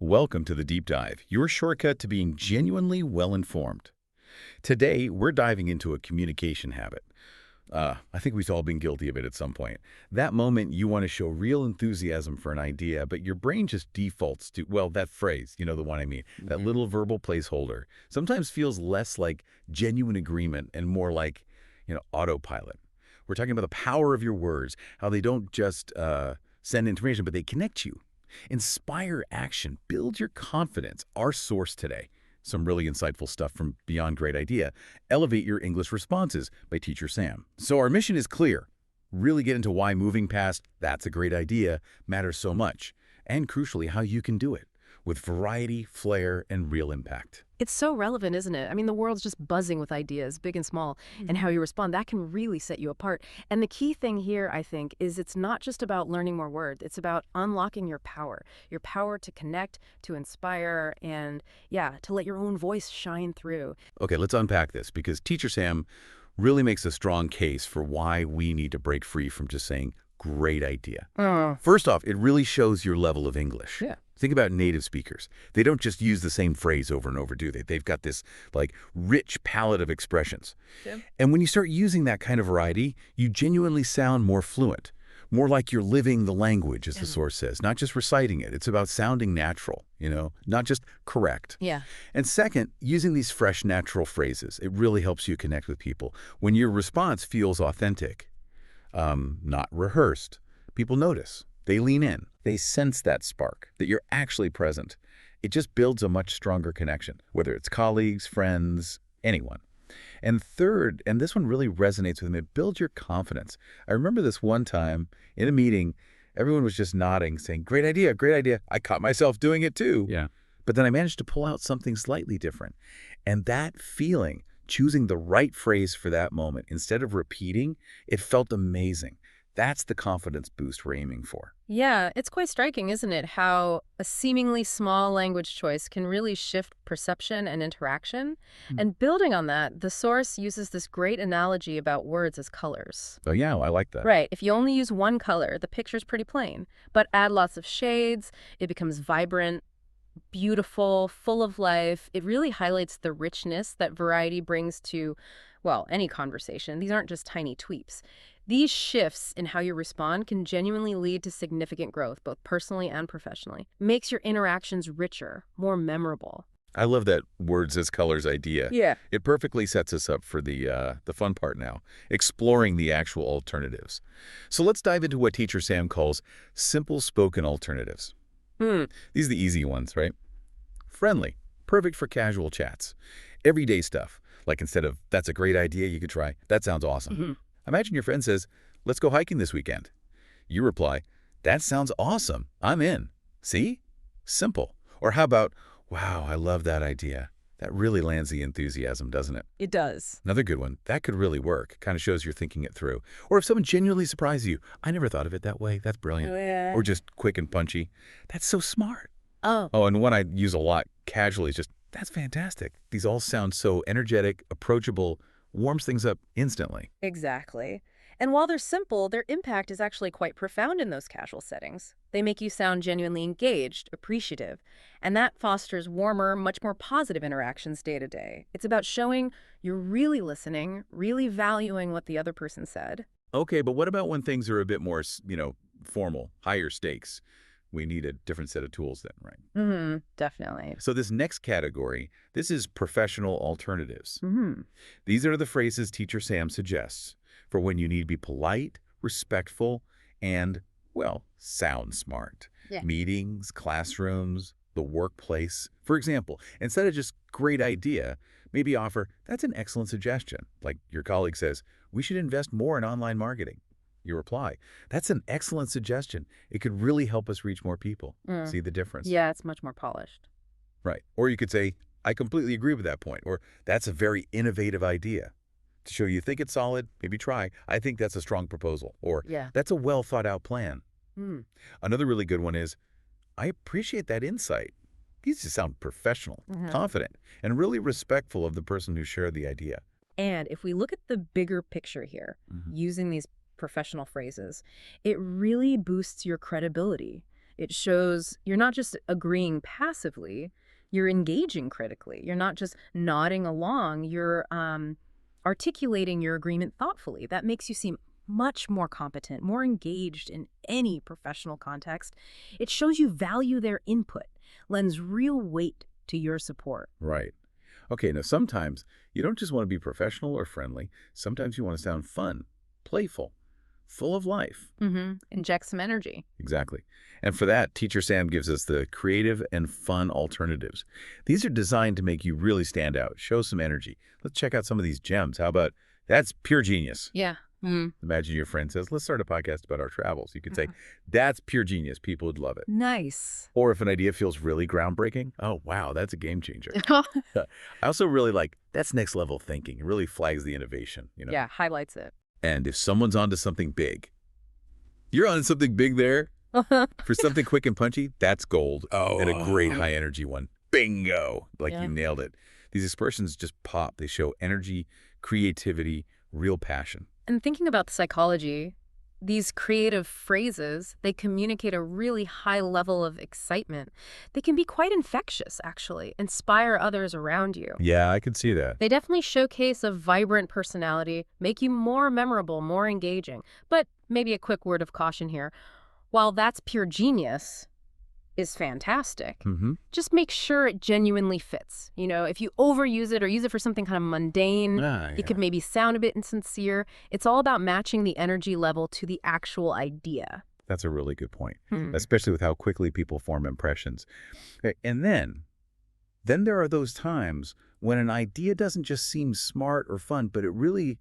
Welcome to the Deep Dive, your shortcut to being genuinely well-informed. Today, we're diving into a communication habit. I think we've all been guilty of it at some point. That moment you want to show real enthusiasm for an idea, but your brain just defaults to, well, that phrase, you know the one I mean, that little verbal placeholder, sometimes feels less like genuine agreement and more like, autopilot. We're talking about the power of your words, how they don't just send information, but they connect you. Inspire action. Build your confidence. Our source today. Some really insightful stuff from Beyond Great Idea. Elevate Your English Responses by Teacher Sam. So our mission is clear. Really get into why moving past "that's a great idea" matters so much. And crucially, how you can do it with variety, flair, and real impact. It's so relevant, isn't it? I mean, the world's just buzzing with ideas, big and small, and how you respond, that can really set you apart. And the key thing here, I think, is it's not just about learning more words. It's about unlocking your power to connect, to inspire, and, yeah, to let your own voice shine through. Okay, let's unpack this because Teacher Sam really makes a strong case for why we need to break free from just saying "great idea." First off, it really shows your level of English. Yeah. Think about native speakers. They don't just use the same phrase over and over, do they? They've got this, rich palette of expressions. Yeah. And when you start using that kind of variety, you genuinely sound more fluent, more like you're living the language, as the source says, not just reciting it. It's about sounding natural, not just correct. Yeah. And second, using these fresh, natural phrases, it really helps you connect with people. When your response feels authentic, not rehearsed, people notice. They lean in. They sense that spark, that you're actually present. It just builds a much stronger connection, whether it's colleagues, friends, anyone. And third, and this one really resonates with me, it builds your confidence. I remember this one time in a meeting, everyone was just nodding, saying, "Great idea, great idea." I caught myself doing it too. Yeah. But then I managed to pull out something slightly different. And that feeling, choosing the right phrase for that moment, instead of repeating, it felt amazing. That's the confidence boost we're aiming for. Yeah, it's quite striking, isn't it, how a seemingly small language choice can really shift perception and interaction. And building on that, the source uses this great analogy about words as colors. Oh, yeah, I like that. Right, if you only use one color, the picture's pretty plain. But add lots of shades, it becomes vibrant, beautiful, full of life. It really highlights the richness that variety brings to, well, any conversation. These aren't just tiny tweaks. These shifts in how you respond can genuinely lead to significant growth, both personally and professionally. Makes your interactions richer, more memorable. I love that words as colors idea. Yeah. It perfectly sets us up for the fun part now, exploring the actual alternatives. So let's dive into what Teacher Sam calls simple spoken alternatives. These are the easy ones, right? Friendly, perfect for casual chats. Everyday stuff, like instead of "that's a great idea," you could try "that sounds awesome." Imagine your friend says, "Let's go hiking this weekend." You reply, "That sounds awesome. I'm in." See? Simple. Or how about, "Wow, I love that idea." That really lands the enthusiasm, doesn't it? It does. Another good one. That could really work. Kind of shows you're thinking it through. Or if someone genuinely surprises you, "I never thought of it that way. That's brilliant." Oh, yeah. Or just quick and punchy. "That's so smart." Oh. Oh, and one I use a lot casually is just, "That's fantastic." These all sound so energetic, approachable, warms things up instantly. Exactly. And while they're simple, their impact is actually quite profound in those casual settings. They make you sound genuinely engaged, appreciative, and that fosters warmer, much more positive interactions day to day. It's about showing you're really listening, really valuing what the other person said. Okay, but what about when things are a bit more, formal, higher stakes? We need a different set of tools then, right? Definitely. So this next category, this is professional alternatives. These are the phrases Teacher Sam suggests for when you need to be polite, respectful, and, well, sound smart. Yeah. Meetings, classrooms, the workplace. For example, instead of just "great idea," maybe offer, "That's an excellent suggestion." Like your colleague says, "We should invest more in online marketing." You reply, "That's an excellent suggestion. It could really help us reach more people." See the difference? Yeah, it's much more polished. Right. Or you could say, "I completely agree with that point," or "That's a very innovative idea." To show you think it's solid, maybe try, "I think that's a strong proposal," or Yeah. "That's a well thought out plan." Another really good one is, "I appreciate that insight." These just sound professional, confident, and really respectful of the person who shared the idea. And if we look at the bigger picture here, using these professional phrases, it really boosts your credibility. It shows you're not just agreeing passively, you're engaging critically. You're not just nodding along, you're articulating your agreement thoughtfully. That makes you seem much more competent, more engaged in any professional context. It shows you value their input, lends real weight to your support. Right. Okay, now sometimes you don't just want to be professional or friendly. Sometimes you want to sound fun, playful, full of life. Inject some energy. Exactly. And for that, Teacher Sam gives us the creative and fun alternatives. These are designed to make you really stand out, show some energy. Let's check out some of these gems. How about, that's pure genius. Yeah. Imagine your friend says, let's start a podcast about our travels. You could say, that's pure genius. People would love it. Nice. Or if an idea feels really groundbreaking, oh, wow, that's a game changer. I also really like, that's next level thinking. It really flags the innovation, you know? Yeah, highlights it. And if someone's onto something big, you're on something big there. For something quick and punchy, that's gold. Oh, and a great high energy one. Bingo. Like you nailed it. These expressions just pop. They show energy, creativity, real passion. And thinking about the psychology, these creative phrases, they communicate a really high level of excitement. They can be quite infectious, actually, inspire others around you. Yeah, I could see that. They definitely showcase a vibrant personality, make you more memorable, more engaging. But maybe a quick word of caution here. While that's pure genius is fantastic, just make sure it genuinely fits. You know, if you overuse it or use it for something kind of mundane, it could maybe sound a bit insincere. It's all about matching the energy level to the actual idea. That's a really good point, especially with how quickly people form impressions. Okay, and then there are those times when an idea doesn't just seem smart or fun, but it really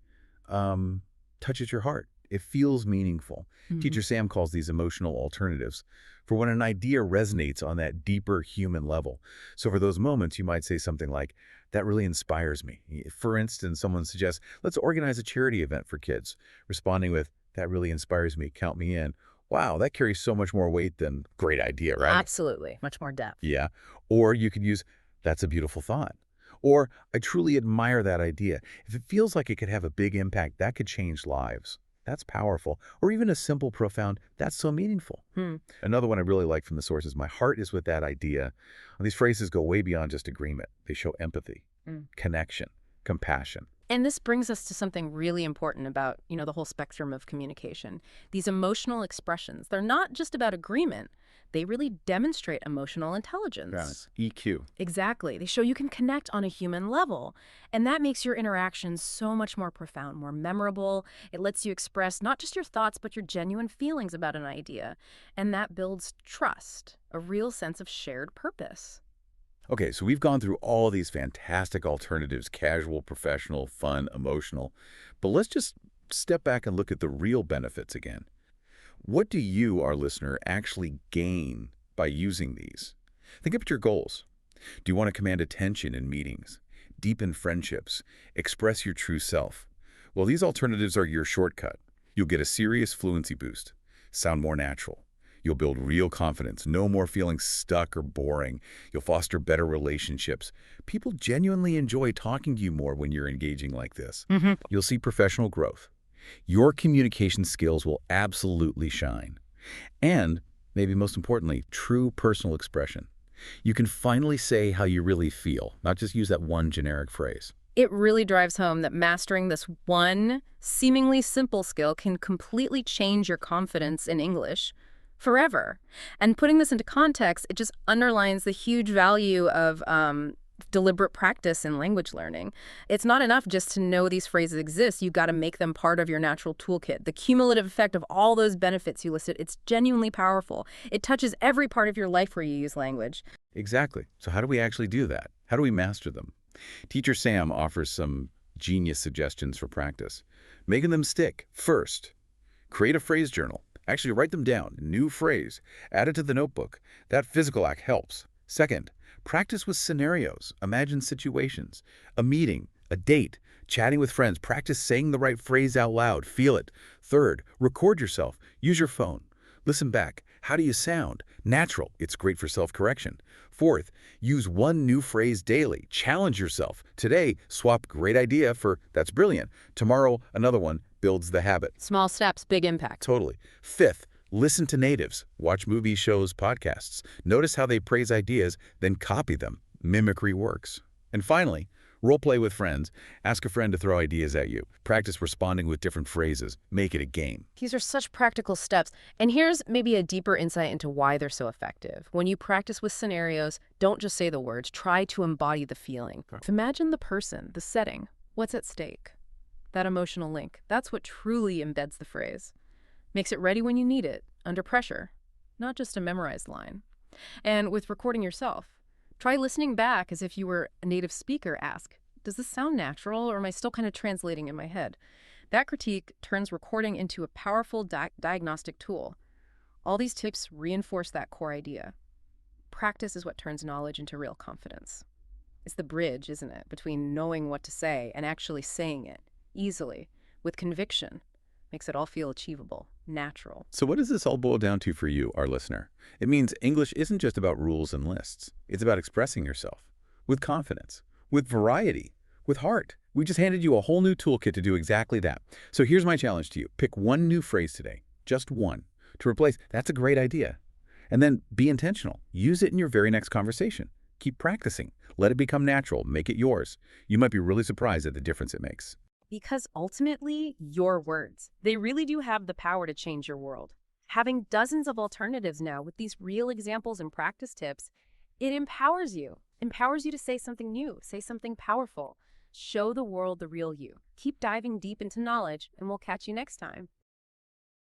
touches your heart. It feels meaningful. Teacher Sam calls these emotional alternatives for when an idea resonates on that deeper human level. So for those moments, you might say something like, that really inspires me. For instance, someone suggests, let's organize a charity event for kids. Responding with, that really inspires me, count me in. Wow, that carries so much more weight than great idea, right? Absolutely. Much more depth. Yeah. Or you could use, that's a beautiful thought. Or, I truly admire that idea. If it feels like it could have a big impact, that could change lives. That's powerful. Or even a simple, profound, that's so meaningful. Another one I really like from the source is, my heart is with that idea. And these phrases go way beyond just agreement. They show empathy, connection, compassion. And this brings us to something really important about, the whole spectrum of communication. These emotional expressions, they're not just about agreement. They really demonstrate emotional intelligence. EQ. Exactly. They show you can connect on a human level. And that makes your interactions so much more profound, more memorable. It lets you express not just your thoughts, but your genuine feelings about an idea. And that builds trust, a real sense of shared purpose. Okay, so we've gone through all of these fantastic alternatives, casual, professional, fun, emotional. But let's just step back and look at the real benefits again. What do you, our listener, actually gain by using these? Think about your goals. Do you want to command attention in meetings, deepen friendships, express your true self? Well, these alternatives are your shortcut. You'll get a serious fluency boost, sound more natural. You'll build real confidence, no more feeling stuck or boring. You'll foster better relationships. People genuinely enjoy talking to you more when you're engaging like this. You'll see professional growth. Your communication skills will absolutely shine. And, maybe most importantly, true personal expression. You can finally say how you really feel, not just use that one generic phrase. It really drives home that mastering this one seemingly simple skill can completely change your confidence in English forever. And putting this into context, it just underlines the huge value of deliberate practice in language learning. It's not enough just to know these phrases exist. You've got to make them part of your natural toolkit. The cumulative effect of all those benefits you listed, it's genuinely powerful. It touches every part of your life where you use language. Exactly. So how do we actually do that? How do we master them? Teacher Sam offers some genius suggestions for practice. Making them stick. First, create a phrase journal. Actually, write them down. New phrase. Add it to the notebook. That physical act helps. Second, practice with scenarios. Imagine situations. A meeting, a date, chatting with friends. Practice saying the right phrase out loud. Feel it. Third, record yourself. Use your phone. Listen back. How do you sound? Natural. It's great for self-correction. Fourth, use one new phrase daily. Challenge yourself. Today, swap great idea for that's brilliant. Tomorrow, another one builds the habit. Small steps, big impact. Totally. Fifth, Listen to natives, watch movies, shows, podcasts. Notice how they praise ideas, then copy them. Mimicry works. And finally, role play with friends. Ask a friend to throw ideas at you. Practice responding with different phrases. Make it a game. These are such practical steps. And here's maybe a deeper insight into why they're so effective. When you practice with scenarios, don't just say the words, try to embody the feeling. Okay. Imagine the person, the setting, what's at stake. That emotional link, that's what truly embeds the phrase. Makes it ready when you need it, under pressure, not just a memorized line. And with recording yourself, try listening back as if you were a native speaker. Ask, does this sound natural or am I still kind of translating in my head? That critique turns recording into a powerful diagnostic tool. All these tips reinforce that core idea. Practice is what turns knowledge into real confidence. It's the bridge, isn't it, between knowing what to say and actually saying it, easily, with conviction. Makes it all feel achievable, natural. So what does this all boil down to for you, our listener? It means English isn't just about rules and lists. It's about expressing yourself with confidence, with variety, with heart. We just handed you a whole new toolkit to do exactly that. So here's my challenge to you. Pick one new phrase today, just one, to replace "that's a great idea." And then be intentional. Use it in your very next conversation. Keep practicing. Let it become natural. Make it yours. You might be really surprised at the difference it makes. Because ultimately, your words, they really do have the power to change your world. Having dozens of alternatives now with these real examples and practice tips, it empowers you. Empowers you to say something new, say something powerful. Show the world the real you. Keep diving deep into knowledge, and we'll catch you next time.